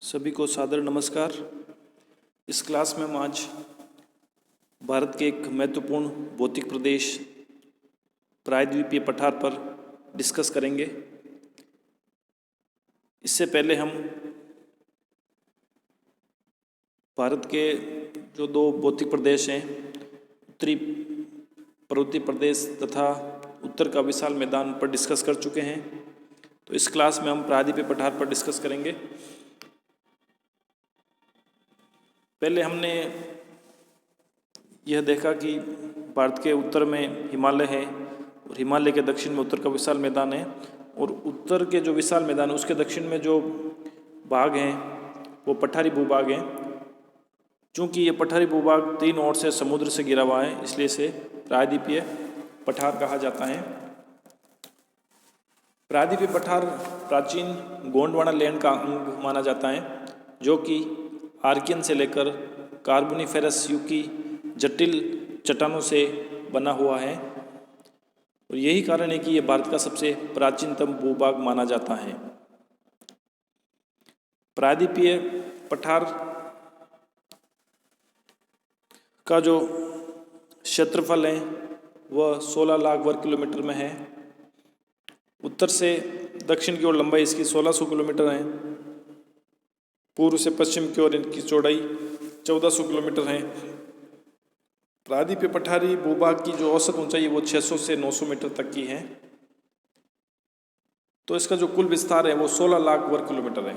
सभी को सादर नमस्कार। इस क्लास में हम आज भारत के एक महत्वपूर्ण भौतिक प्रदेश प्रायद्वीपीय पठार पर डिस्कस करेंगे। इससे पहले हम भारत के जो दो भौतिक प्रदेश हैं, उत्तरी पर्वतीय प्रदेश तथा उत्तर का विशाल मैदान पर डिस्कस कर चुके हैं। तो इस क्लास में हम प्रायद्वीपीय पठार पर डिस्कस करेंगे। पहले हमने यह देखा कि भारत के उत्तर में हिमालय है और हिमालय के दक्षिण में उत्तर का विशाल मैदान है, और उत्तर के जो विशाल मैदान है उसके दक्षिण में जो भाग हैं वो पठारी भूभाग हैं। चूँकि ये पठारी भूभाग तीन ओर से समुद्र से घिरा हुआ है, इसलिए इसे प्रायद्वीपीय पठार कहा जाता है। प्रायद्वीपीय पठार प्राचीन गोंडवाना लैंड का अंग माना जाता है, जो कि आर्कियन से लेकर कार्बोनिफेरस युग की जटिल चट्टानों से बना हुआ है, और यही कारण है कि यह भारत का सबसे प्राचीनतम भूभाग माना जाता है। प्रायद्वीपीय पठार का जो क्षेत्रफल है वह 16 लाख वर्ग किलोमीटर में है। उत्तर से दक्षिण की ओर लंबाई इसकी 1600 किलोमीटर है। पूर्व से पश्चिम की ओर इनकी चौड़ाई 1400 किलोमीटर है। प्रायद्वीपीय पठारी भूभाग की जो औसत ऊंचाई है वो 600 से 900 मीटर तक की है। तो इसका जो कुल विस्तार है वो 16 लाख वर्ग किलोमीटर है।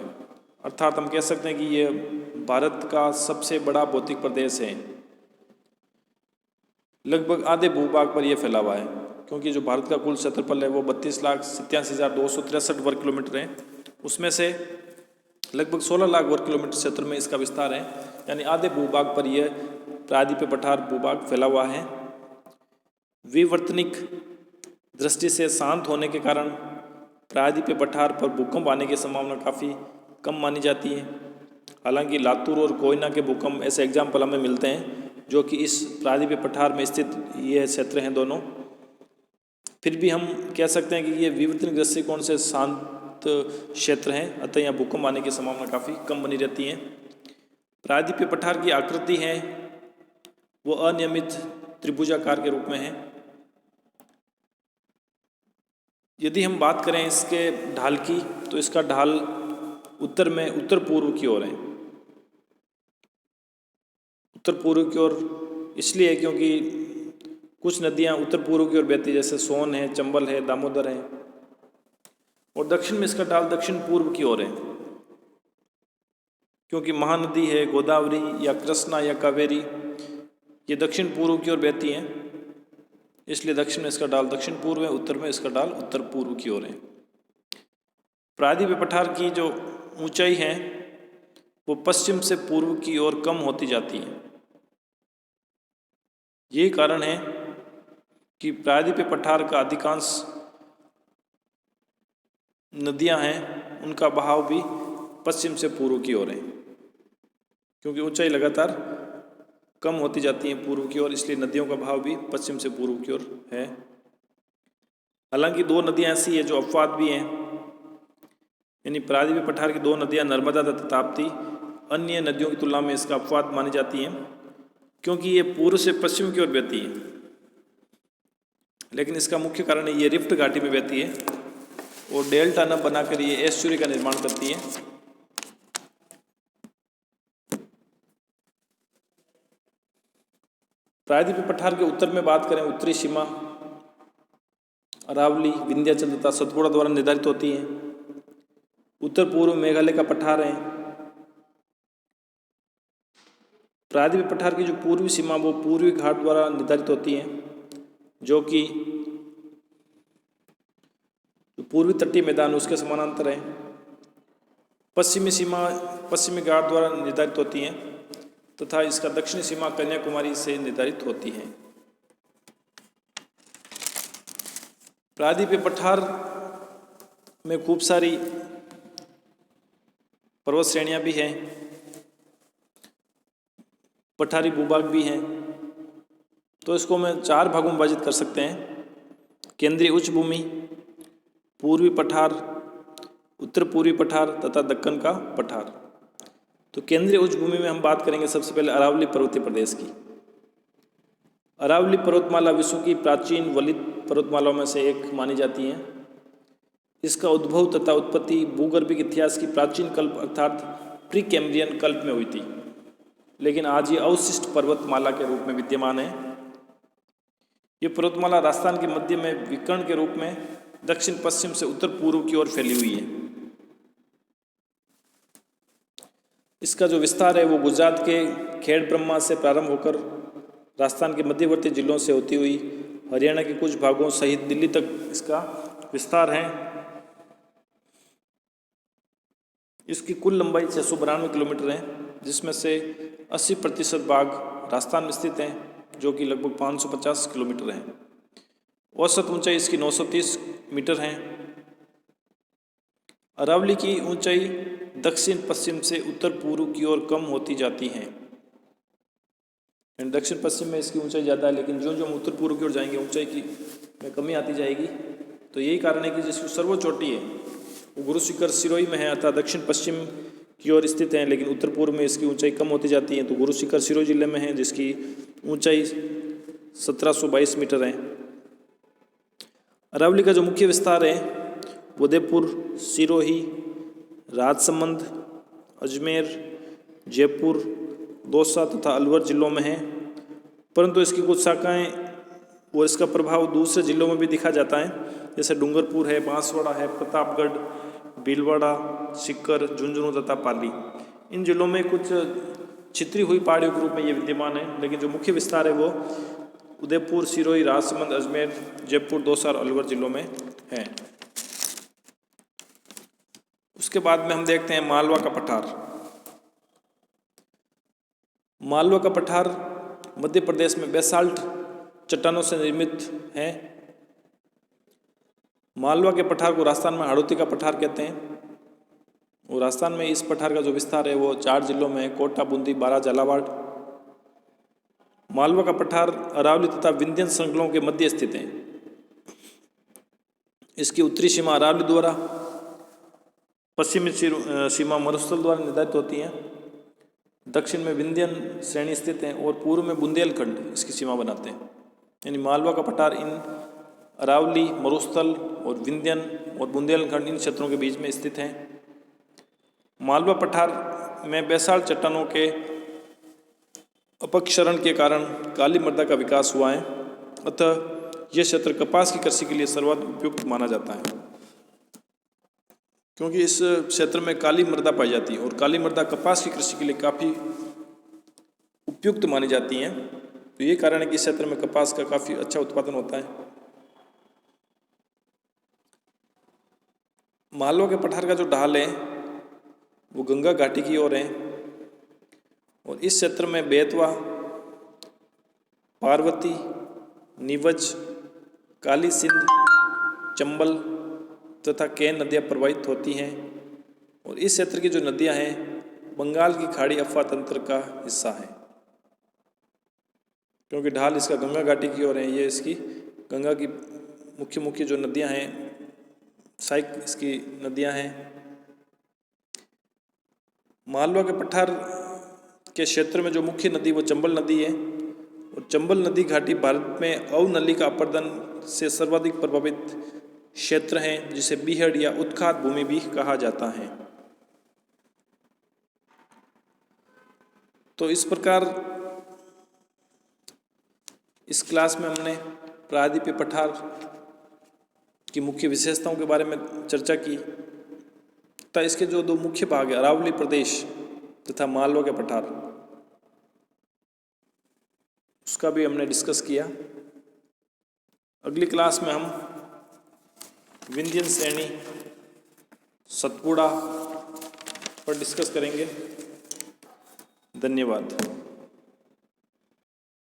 अर्थात हम कह सकते हैं कि ये भारत का सबसे बड़ा भौतिक प्रदेश है। लगभग आधे भूभाग पर यह फैला हुआ है, क्योंकि जो भारत का कुल क्षेत्रफल है वो 32,87,263 वर्ग किलोमीटर है। उसमें से लगभग 16 लाख वर्ग किलोमीटर क्षेत्र में इसका विस्तार है, यानी आधे भूभाग पर यह प्रायद्वीपीय पठार भूभाग फैला हुआ है। विवर्तनिक दृष्टि से शांत होने के कारण प्रायद्वीपीय पठार पर भूकंप आने की संभावना काफ़ी कम मानी जाती है। हालांकि लातूर और कोयना के भूकंप ऐसे एग्जाम्पल हमें मिलते हैं, जो कि इस प्रायद्वीपीय पठार में स्थित ये क्षेत्र हैं दोनों। फिर भी हम कह सकते हैं कि ये विवर्तनिक दृष्टिकोण से शांत क्षेत्र हैं, अतः यहाँ भूकंप आने की संभावना काफ़ी कम बनी रहती है। प्रायद्वीपीय पठार की आकृति है वो अनियमित त्रिभुजाकार के रूप में है। यदि हम बात करें इसके ढाल की, तो इसका ढाल उत्तर में उत्तर पूर्व की ओर है। उत्तर पूर्व की ओर इसलिए है क्योंकि कुछ नदियाँ उत्तर पूर्व की ओर बहती है, जैसे सोन है, चंबल है, दामोदर है, और दक्षिण में इसका ढाल दक्षिण पूर्व की ओर है, क्योंकि महानदी है गोदावरी या कृष्णा या कावेरी, ये दक्षिण पूर्व की ओर बहती हैं, इसलिए दक्षिण में इसका ढाल दक्षिण पूर्व है, उत्तर में इसका ढाल उत्तर पूर्व की ओर है। प्रायद्वीपीय पठार की जो ऊंचाई है वो पश्चिम से पूर्व की ओर कम होती जाती है। यही कारण है कि प्रायद्वीपीय पठार का अधिकांश नदियां हैं उनका बहाव भी पश्चिम से पूर्व की ओर है, क्योंकि ऊंचाई लगातार कम होती जाती है पूर्व की ओर, इसलिए नदियों का बहाव भी पश्चिम से पूर्व की ओर है। हालांकि दो नदियां ऐसी है जो अपवाद भी हैं, यानी प्रायद्वीपीय पठार की दो नदियां नर्मदा तथा ताप्ती अन्य नदियों की तुलना में इसका अपवाद मानी जाती हैं, क्योंकि ये पूर्व से पश्चिम की ओर बहती है। लेकिन इसका मुख्य कारण है ये रिफ्ट घाटी में बहती है और डेल्टा न बनाकर ये एस्चुरी का निर्माण करती है। प्रायद्वीपीय पठार के उत्तर में बात करें, उत्तरी सीमा अरावली, विंध्याचल तथा सतपुड़ा द्वारा निर्धारित होती है। उत्तर पूर्व मेघालय का पठार है। प्रायद्वीपीय पठार की जो पूर्वी सीमा वो पूर्वी घाट द्वारा निर्धारित होती है, जो कि पूर्वी तटीय मैदान उसके समानांतर है। पश्चिमी सीमा पश्चिमी घाट द्वारा निर्धारित होती है तथा इसका दक्षिणी सीमा कन्याकुमारी से निर्धारित होती है। प्रायद्वीपीय पठार में खूब सारी पर्वत श्रेणियां भी हैं, पठारी भूभाग भी हैं। तो इसको मैं चार भागों में विभाजित कर सकते हैं: केंद्रीय उच्च भूमि, पूर्वी पठार, उत्तर पूर्वी पठार तथा दक्कन का पठार। तो केंद्रीय उच्च भूमि में हम बात करेंगे सबसे पहले अरावली पर्वतीय प्रदेश की। अरावली पर्वतमाला विश्व की प्राचीन वलित पर्वतमालाओं में से एक मानी जाती है। इसका उद्भव तथा उत्पत्ति भूगर्भिक इतिहास की प्राचीन कल्प अर्थात प्री कैम्ब्रियन कल्प में हुई थी, लेकिन आज ये अवशिष्ट पर्वतमाला के रूप में विद्यमान है। ये पर्वतमाला राजस्थान के मध्य में विकर्ण के रूप में दक्षिण पश्चिम से उत्तर पूर्व की ओर फैली हुई है। इसका जो विस्तार है वो गुजरात के खेड़ ब्रह्मा से प्रारंभ होकर राजस्थान के मध्यवर्ती जिलों से होती हुई हरियाणा के कुछ भागों सहित दिल्ली तक इसका विस्तार है। इसकी कुल लंबाई 692 किलोमीटर है, जिसमें से 80% भाग राजस्थान में स्थित हैं, जो कि लगभग 550 किलोमीटर है। औसत ऊंचाई इसकी 930 मीटर है। अरावली की ऊंचाई दक्षिण पश्चिम से उत्तर पूर्व की ओर कम होती जाती है। दक्षिण पश्चिम में इसकी ऊंचाई ज़्यादा है, लेकिन जो हम उत्तर पूर्व की ओर जाएंगे ऊंचाई की में कमी आती जाएगी। तो यही कारण है कि जिसकी सर्वोच्च चोटी है वो गुरु शिखर सिरोही में है, अर्थात दक्षिण पश्चिम की ओर स्थित है, लेकिन उत्तर पूर्व में इसकी ऊंचाई कम होती जाती है। तो गुरु शिखर सिरोही जिले में है, जिसकी ऊंचाई 1722 मीटर है। अरावली का जो मुख्य विस्तार है उदयपुर, सिरोही, राजसमंद, अजमेर, जयपुर, दौसा तथा अलवर जिलों में है, परंतु इसकी कुछ शाखाएं और इसका प्रभाव दूसरे जिलों में भी दिखा जाता है, जैसे डूंगरपुर है, बांसवाड़ा है, प्रतापगढ़, भीलवाड़ा, सीकर, झुंझुनू तथा पाली। इन जिलों में कुछ छितरी हुई पहाड़ियों के रूप में ये विद्यमान है, लेकिन जो मुख्य विस्तार है वो उदयपुर, सिरोही, राजसमंद, अजमेर, जयपुर, दौसा और अलवर जिलों में है। उसके बाद में हम देखते हैं मालवा का पठार। मालवा का पठार मध्य प्रदेश में बेसाल्ट चट्टानों से निर्मित है। मालवा के पठार को राजस्थान में हाड़ौती का पठार कहते हैं, और राजस्थान में इस पठार का जो विस्तार है वो 4 जिलों में है, कोटा, बूंदी, बारा, झालावाड़। मालवा का पठार अरावली तथा विंध्यन श्रृंखलाओं के मध्य स्थित है। इसकी उत्तरी सीमा अरावली द्वारा, पश्चिमी सीमा मरुस्थल द्वारा निर्धारित होती है, दक्षिण में विंध्यन श्रेणी स्थित है और पूर्व में बुंदेलखंड इसकी सीमा बनाते हैं। यानी मालवा का पठार इन अरावली, मरुस्थल और विंध्यन और बुंदेलखंड इन क्षेत्रों के बीच में स्थित है। मालवा पठार में बेसाल्ट चट्टानों के अपक्षरण के कारण काली मृदा का विकास हुआ है, अतः यह क्षेत्र कपास की कृषि के लिए सर्वाधिक उपयुक्त माना जाता है, क्योंकि इस क्षेत्र में काली मृदा पाई जाती है और काली मृदा कपास की कृषि के लिए काफ़ी उपयुक्त मानी जाती है। तो ये कारण है कि इस क्षेत्र में कपास का काफ़ी अच्छा उत्पादन होता है। मालवा के पठार का जो ढाल है वो गंगा घाटी की ओर है, और इस क्षेत्र में बेतवा, पार्वती, नीवज, काली सिंध, चंबल तथा केन नदियाँ प्रवाहित होती हैं, और इस क्षेत्र की जो नदियाँ हैं बंगाल की खाड़ी अफवाह तंत्र का हिस्सा है। क्योंकि ढाल इसका गंगा घाटी की ओर है, ये इसकी गंगा की मुख्य जो नदियाँ हैं, सहायक इसकी नदियाँ हैं। मालवा के पठार के क्षेत्र में जो मुख्य नदी वो चंबल नदी है, और चंबल नदी घाटी भारत में अवनलिका अपरदन से सर्वाधिक प्रभावित क्षेत्र हैं, जिसे बीहड़ या उत्खात भूमि भी कहा जाता है। तो इस प्रकार इस क्लास में हमने प्रायद्वीपीय पठार की मुख्य विशेषताओं के बारे में चर्चा की तथा इसके जो 2 मुख्य भाग है अरावली प्रदेश तथा मालवा के पठार, उसका भी हमने डिस्कस किया। अगली क्लास में हम विंध्यन श्रेणी, सतपुड़ा पर डिस्कस करेंगे। धन्यवाद।